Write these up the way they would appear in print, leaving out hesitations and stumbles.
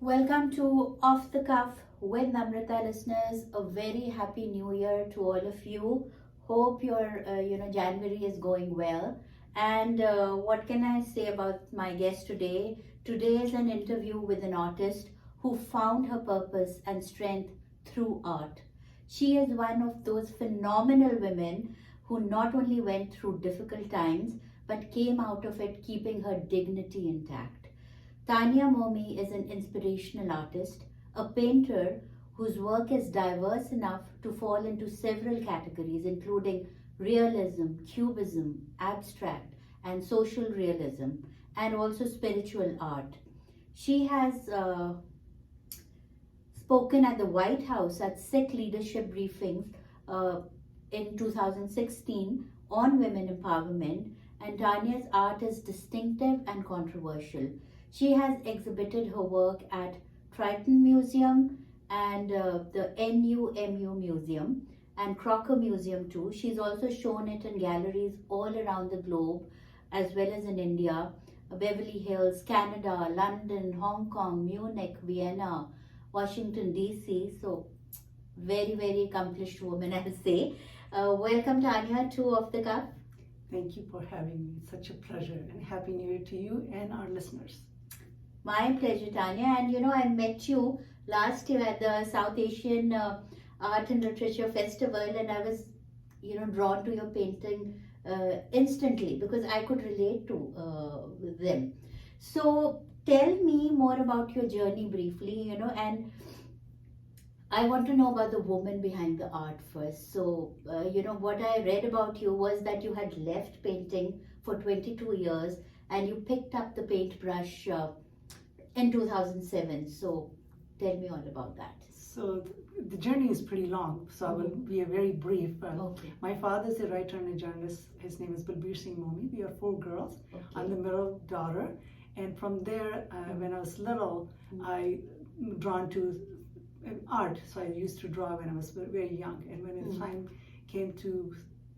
Welcome to Off the Cuff with Namrita listeners. A very happy new year to all of you. Hope your January is going well. And what can I say about my guest today? Today is an interview with an artist who found her purpose and strength through art. She is one of those phenomenal women who not only went through difficult times but came out of it keeping her dignity intact. Tanya Momi is an inspirational artist, a painter whose work is diverse enough to fall into several categories, including realism, cubism, abstract, and social realism, and also spiritual art. She has spoken at the White House at Sikh Leadership briefings uh, in 2016 on women empowerment, and Tanya's art is distinctive and controversial. She has exhibited her work at Triton Museum and the NUMU Museum and Crocker Museum too. She's also shown it in galleries all around the globe as well as in India, Beverly Hills, Canada, London, Hong Kong, Munich, Vienna, Washington DC. So very, very accomplished woman, I would say. Welcome Tanya to Off the Cuff. Thank you for having me. It's such a pleasure, and Happy New Year to you and our listeners. My pleasure, Tanya. And I met you last year at the South Asian Art and Literature Festival, and I was, drawn to your painting instantly because I could relate to them. So tell me more about your journey briefly, and I want to know about the woman behind the art first. So, what I read about you was that you had left painting for 22 years and you picked up the paintbrush in 2007. So, tell me all about that. So the journey is pretty long, so I will be a very brief. Okay. My father is a writer and a journalist. His name is Beverly Hills. We are four girls. Okay. I'm the middle daughter, and from there, when I was little, I drawn to art. So I used to draw when I was very young, and when the time came to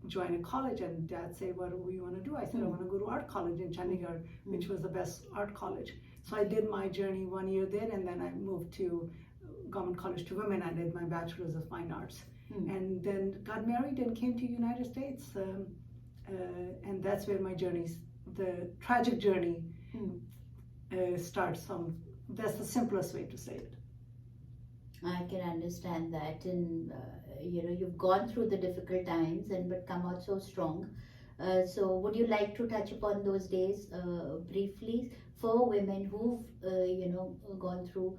join a college, and Dad said, "What do you want to do?" I said, "I want to go to art college in Chandigarh, which was the best art college." So I did my journey 1 year there, and then I moved to Government College to Women. I did my bachelor's of fine arts, and then got married and came to United States, and that's where my journey, the tragic journey, starts. That's the simplest way to say it. I can understand that, and you've gone through the difficult times and but come out so strong. So, would you like to touch upon those days briefly for women who've gone through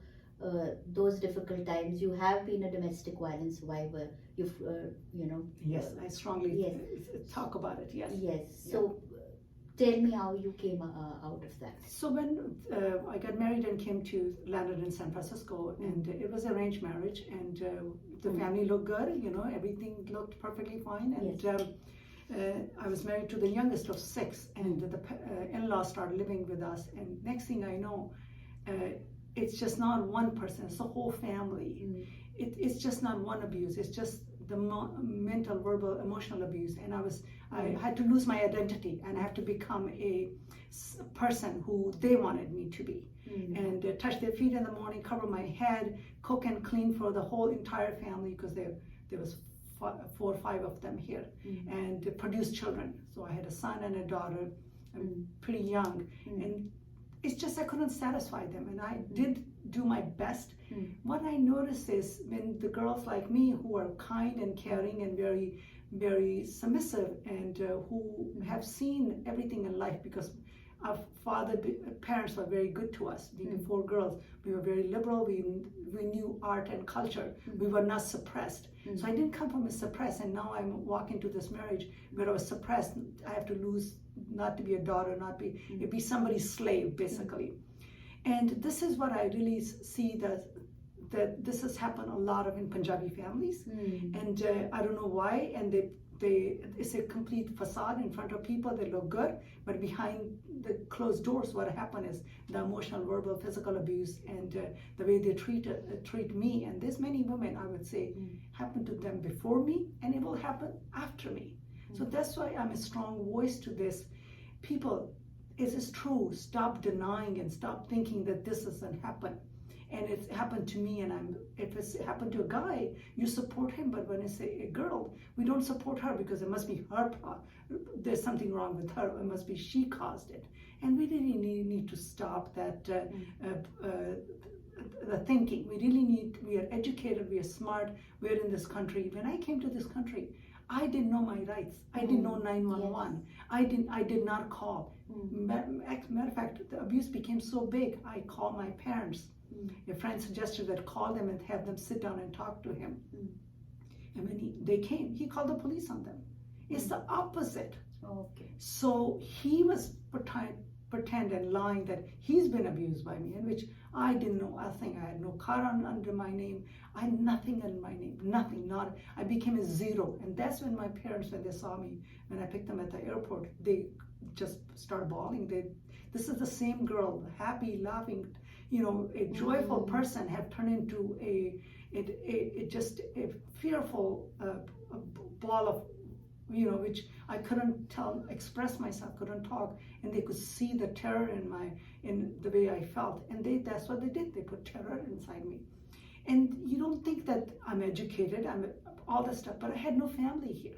those difficult times? You have been a domestic violence survivor. You've Yes, I strongly talk about it. Yes. Yes. So, tell me how you came out of that. So when I got married and came to landed in San Francisco, and it was arranged marriage, and the family looked good. Everything looked perfectly fine, and I was married to the youngest of six, and the in-laws started living with us. And next thing I know, it's just not one person; it's the whole family. It's just not one abuse; it's just the mental, verbal, emotional abuse. And I had to lose my identity, and I had to become a person who they wanted me to be, and touch their feet in the morning, cover my head, cook and clean for the whole entire family, because there was 4 or 5 of them here, and produce children. So I had a son and a daughter. I'm pretty young, and it's just I couldn't satisfy them, and I did do my best. What I noticed is when the girls like me, who are kind and caring and very, very submissive, and who have seen everything in life, because our parents were very good to us. Being 4 girls, we were very liberal. We knew art and culture. We were not suppressed. So I didn't come from a suppressed, and now I'm walking to this marriage where I was suppressed. I have to lose, not to be a daughter, be somebody's slave, basically. And this is what I really see, that this has happened a lot of in Punjabi families, and I don't know why. And it's a complete facade in front of people. They look good, but behind the closed doors, what happened is the emotional, verbal, physical abuse, and the way they treat me. And there's many women, I would say, happened to them before me, and it will happen after me. So that's why I'm a strong voice to this. People, it is true. Stop denying and stop thinking that this doesn't happen. and it's happened to me, and if it's happened to a guy, you support him. But when it's a girl, we don't support her because it must be her. There's something wrong with her. It must be she caused it. And we really need to stop that the thinking. We are educated, we are smart, we're in this country. When I came to this country, I didn't know my rights. I didn't know 911. Yes. I did not call. Matter of fact, the abuse became so big, I called my parents. A friend suggested that call them and have them sit down and talk to him. And when they came, he called the police on them. It's the opposite. Okay. So he was pretend and lying that he's been abused by me, in which I didn't know a thing. I had no car under my name. I had nothing in my name, nothing. I became a zero. And that's when my parents, when they saw me, when I picked them at the airport, they just started bawling. This is the same girl, happy, laughing, a joyful person, have turned into a fearful ball of, which I couldn't express myself, couldn't talk, and they could see the terror in the way I felt, and that's what they did. They put terror inside me. And you don't think that I'm educated, I'm all this stuff, but I had no family here.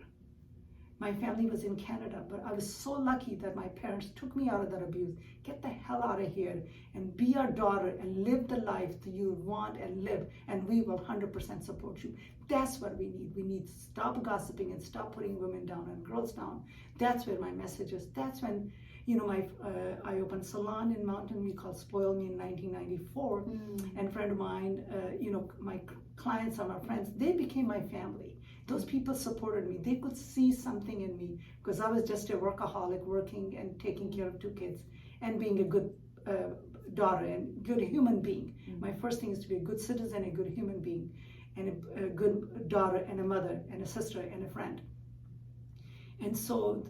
My family was in Canada, but I was so lucky that my parents took me out of that abuse. Get the hell out of here and be our daughter and live the life that you want and live, and we will 100% support you. That's what we need. We need to stop gossiping and stop putting women down and girls down. That's where my message is. That's when, I opened a salon in Mountain we called Spoil Me in 1994. And a friend of mine, my clients are my friends. They became my family. Those people supported me. They could see something in me because I was just a workaholic, working and taking care of 2 kids and being a good daughter and good human being. My first thing is to be a good citizen, a good human being, and a good daughter and a mother and a sister and a friend. And so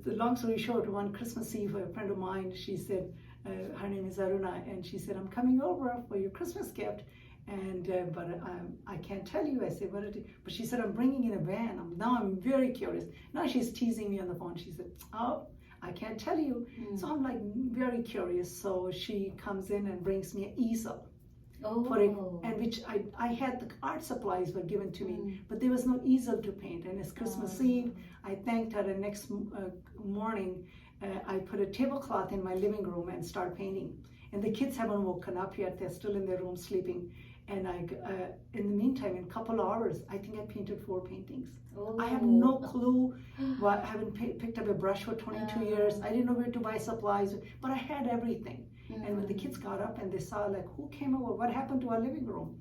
the long story short, one Christmas Eve, a friend of mine, she said, her name is Aruna, and she said, I'm coming over for your Christmas gift. And but I can't tell you. I said, what it is? But she said, I'm bringing in a van. Now I'm very curious. Now she's teasing me on the phone. She said, oh, I can't tell you. So I'm like very curious. So she comes in and brings me an easel. And which I had the art supplies were given to me, but there was no easel to paint. And it's Christmas Eve. I thanked her. The next morning, I put a tablecloth in my living room and start painting. And the kids haven't woken up yet. They're still in their room sleeping. And in the meantime, in a couple of hours, I think I painted 4 paintings. I have no clue. I haven't picked up a brush for 22 years. I didn't know where to buy supplies, but I had everything. And when the kids got up and they saw, like, who came over? What happened to our living room?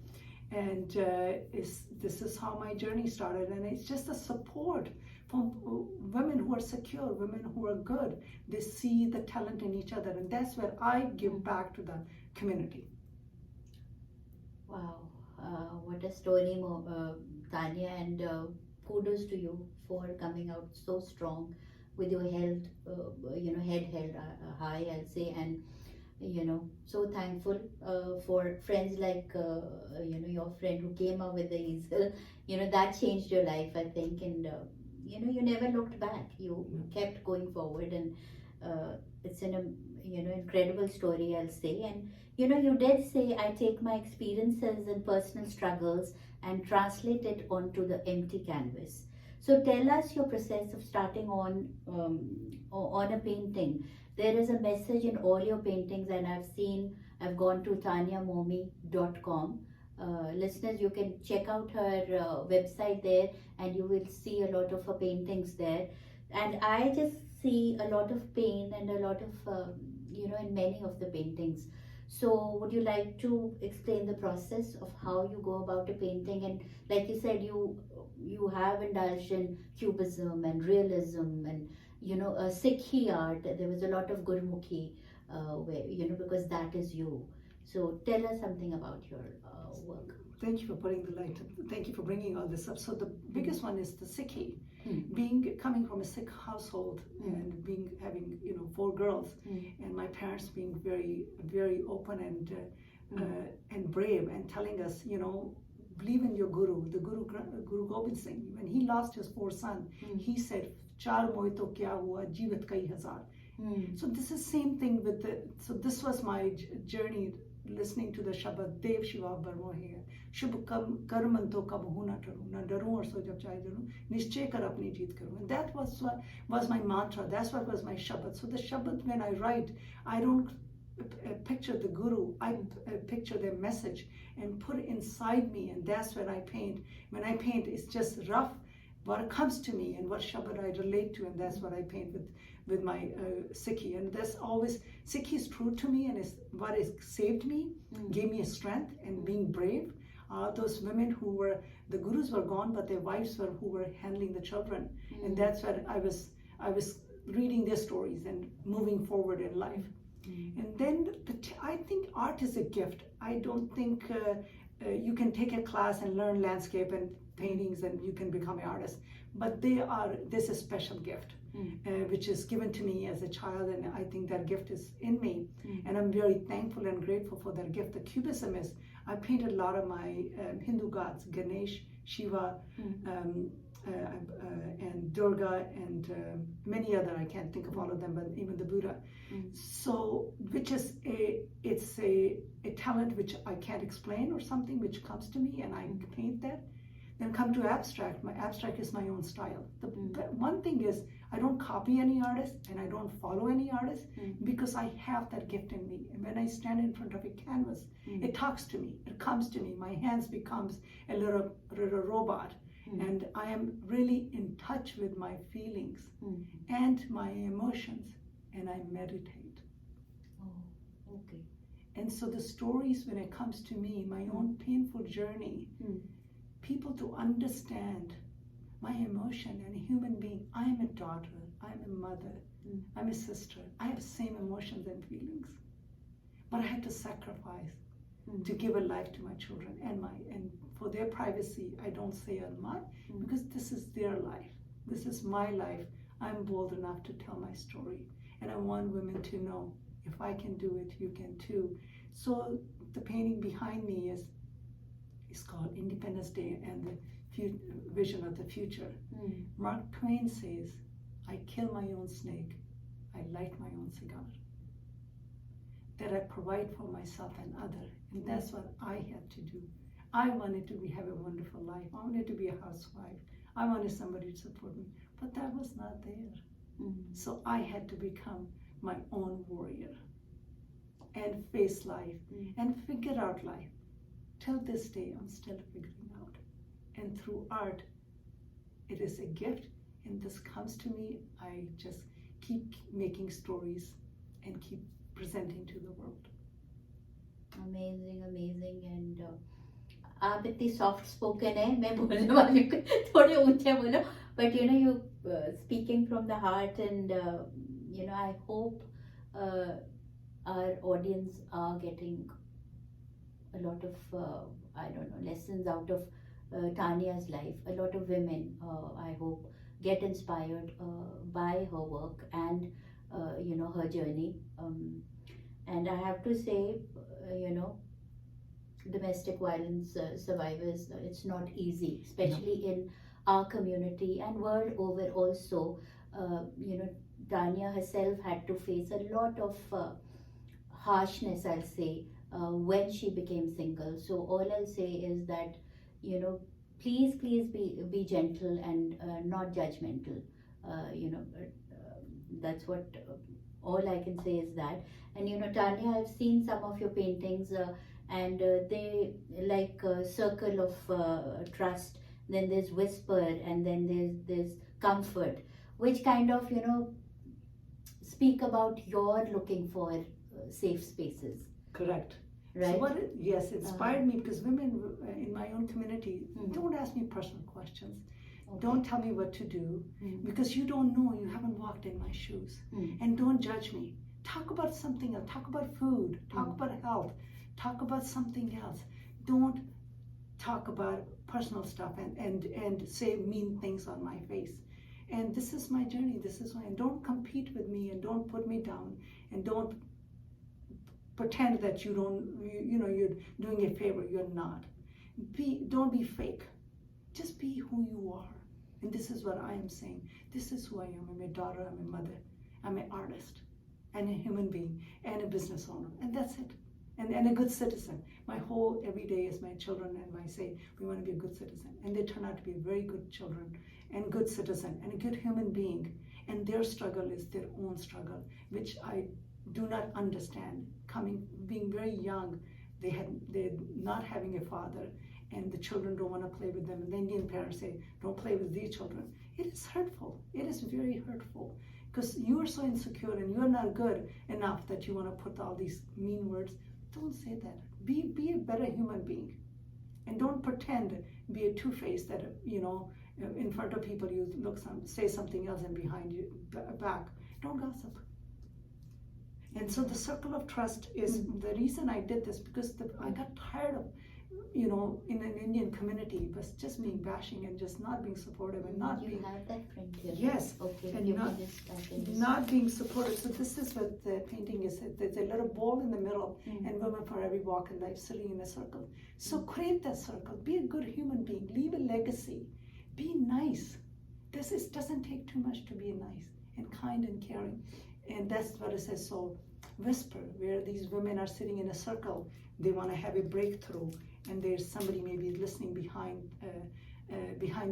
And this is how my journey started. And it's just a support from women who are secure, women who are good. They see the talent in each other. And that's where I give back to the community. Wow, what a story, Tanya, and kudos to you for coming out so strong with your head held high, I'll say, and so thankful for friends like your friend who came up with the easel. That changed your life, I think, and you never looked back. You kept going forward, and it's an incredible story, I'll say. And you did say, I take my experiences and personal struggles and translate it onto the empty canvas. So tell us your process of starting on a painting. There is a message in all your paintings, and I've gone to tanyamomi.com. Listeners, you can check out her website there, and you will see a lot of her paintings there. And I just see a lot of pain and a lot of, in many of the paintings. So would you like to explain the process of how you go about a painting? And like you said, you have indulged in cubism and realism and Sikh art. There was a lot of Gurmukhi, where because that is you. So tell us something about your work. Thank you for putting the light. Thank you for bringing all this up. So the biggest one is the Sikhi. Coming from a Sikh household and having 4 girls, and my parents being very, very open and brave and telling us, believe in your guru, the Guru Gobind Singh. When he lost his 4 sons, he said, "Char moye to kya hua, jeevat kai hazar." So this is same thing so this was my journey listening to the Shabad Dev Shiva Barmohe Shubh Karman to kab ho na daru na daru aur so jab chahe daru nischay kar apni jeet karu. And that was my mantra. That's what was my Shabad. So the Shabad, when I write, I don't picture the Guru, I picture their message and put it inside me, and that's when I paint. When I paint, it's just rough what comes to me and what Shabad I relate to, and that's what I paint with my Sikhi. And that's always, Sikhi is true to me, and it's what has saved me, gave me a strength and being brave. Those women who were, the Gurus were gone, but their wives were who were handling the children. And that's what I was reading their stories and moving forward in life. And then I think art is a gift. I don't think you can take a class and learn landscape and paintings and you can become an artist. But this is a special gift, which is given to me as a child, and I think that gift is in me. And I'm very thankful and grateful for that gift. The cubism is, I painted a lot of my Hindu gods, Ganesh, Shiva, and Durga, and many other, I can't think of all of them, but even the Buddha. So, which is it's a talent which I can't explain, or something which comes to me and I paint that. Then come to abstract. My abstract is my own style. The one thing is, I don't copy any artist and I don't follow any artist, because I have that gift in me. And when I stand in front of a canvas, it talks to me, it comes to me. My hands becomes a little robot. And I am really in touch with my feelings and my emotions, and I meditate. Oh, okay. And so the stories, when it comes to me, my own painful journey, people to understand my emotion and a human being. I am a daughter, I'm a mother, I'm a sister. I have same emotions and feelings, but I had to sacrifice to give a life to my children, and for their privacy, I don't say a lot, because this is their life. This is my life. I'm bold enough to tell my story, and I want women to know, if I can do it, you can too. So the painting behind me is called Independence Day and the Vision of the Future. Mark Twain says, I kill my own snake, I light my own cigar. That I provide for myself and other, and that's what I had to do. I wanted to have a wonderful life. I wanted to be a housewife. I wanted somebody to support me, but that was not there. So I had to become my own warrior and face life and figure out life. Till this day, I'm still figuring out. And through art, it is a gift, and this comes to me. I just keep making stories and keep presenting to the world. Amazing, amazing. And आप इतनी soft spoken है, मैं बोलने वाली हूँ थोड़े ऊंचे बोलो, but you speaking from the heart, and I hope our audience are getting a lot of lessons out of Tanya's life. A lot of women, I hope, get inspired by her work and her journey. And I have to say, domestic violence survivors, it's not easy, especially in our community and world over also. Tanya herself had to face a lot of harshness, I'll say, when she became single. So all I'll say is that, please be gentle and not judgmental. That's what all I can say is that. And Tanya, I've seen some of your paintings, and they like a circle of trust. Then there's whisper, and then there's comfort, which kind of speak about your looking for safe spaces. Correct. Right. So yes, inspired me, because women in my own community don't ask me personal questions. Okay. Don't tell me what to do, because you don't know, you haven't walked in my shoes. And don't judge me. Talk about something else. Talk about food. Talk about health. Talk about something else. Don't talk about personal stuff and say mean things on my face. And this is my journey. This is why. And don't compete with me, and don't put me down, and don't pretend that you're doing a favor. You're not. Don't be fake. Just be who you are. And this is what I am saying. This is who I am. I'm a daughter, I'm a mother, I'm an artist, and a human being, and a business owner. And that's it. and a good citizen. My whole every day is my children, and I say we want to be a good citizen, and they turn out to be very good children and good citizen and a good human being. And their struggle is their own struggle, which I do not understand. Being very young, they're not having a father, and the children don't want to play with them, and the Indian parents say, don't play with these children. It is hurtful. It is very hurtful, because you are so insecure and you're not good enough that you want to put all these mean words. Don't say that. Be a better human being, and don't pretend, be a two-faced that, in front of people you say something else, and behind you back. Don't gossip. And so the circle of trust is the reason I did this, because I got tired of, in an Indian community, was just being bashing and just not being supportive and not you being. have that friend here. Yes. Okay. And you can just not being supportive. So this is what the painting is. There's a little ball in the middle, and women for every walk in life sitting in a circle. So create that circle. Be a good human being. Leave a legacy. Be nice. Doesn't take too much to be nice and kind and caring. And that's what it says. So whisper, where these women are sitting in a circle, they want to have a breakthrough, and there's somebody maybe listening behind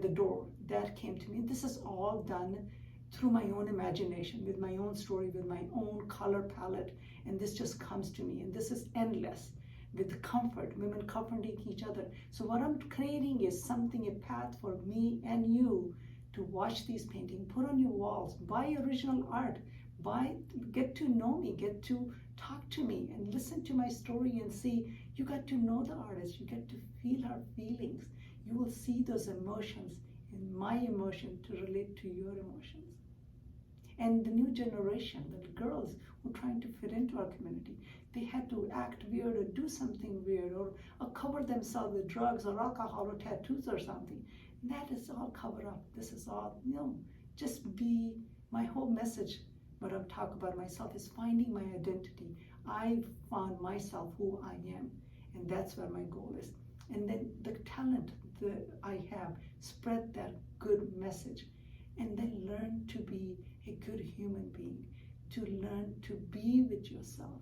the door. That came to me. This is all done through my own imagination, with my own story, with my own color palette, and this just comes to me, and this is endless. With the comfort, women comforting each other. So what I'm creating is something, a path for me and you to watch these paintings, put on your walls, buy original art, get to know me, get to talk to me, and listen to my story and see. You got to know the artist, you get to feel her feelings. You will see those emotions in my emotion to relate to your emotions. And the new generation, the girls who are trying to fit into our community, they had to act weird or do something weird, or cover themselves with drugs or alcohol or tattoos or something. And that is all covered up. This is all, just be. My whole message, what I'm talking about myself, is finding my identity. I found myself, who I am, and that's where my goal is. And then the talent that I have, spread that good message, and then learn to be a good human being, to learn to be with yourself.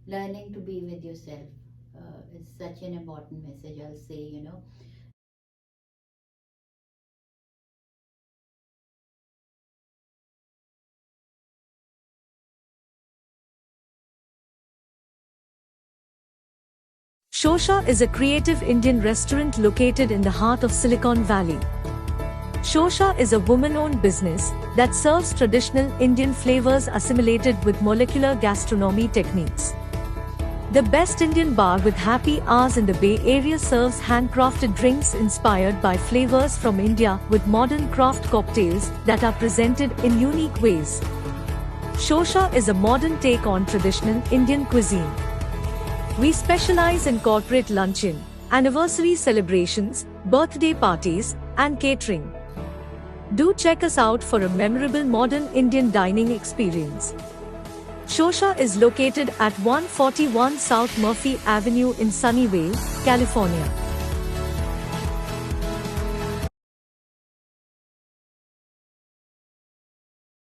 Learning to be with yourself is such an important message, I'll say, Shosha is a creative Indian restaurant located in the heart of Silicon Valley. Shosha is a woman-owned business that serves traditional Indian flavors assimilated with molecular gastronomy techniques. The best Indian bar with happy hours in the Bay Area serves handcrafted drinks inspired by flavors from India with modern craft cocktails that are presented in unique ways. Shosha is a modern take on traditional Indian cuisine. We specialize in corporate luncheon, anniversary celebrations, birthday parties, and catering. Do check us out for a memorable modern Indian dining experience. Shosha is located at 141 South Murphy Avenue in Sunnyvale, California.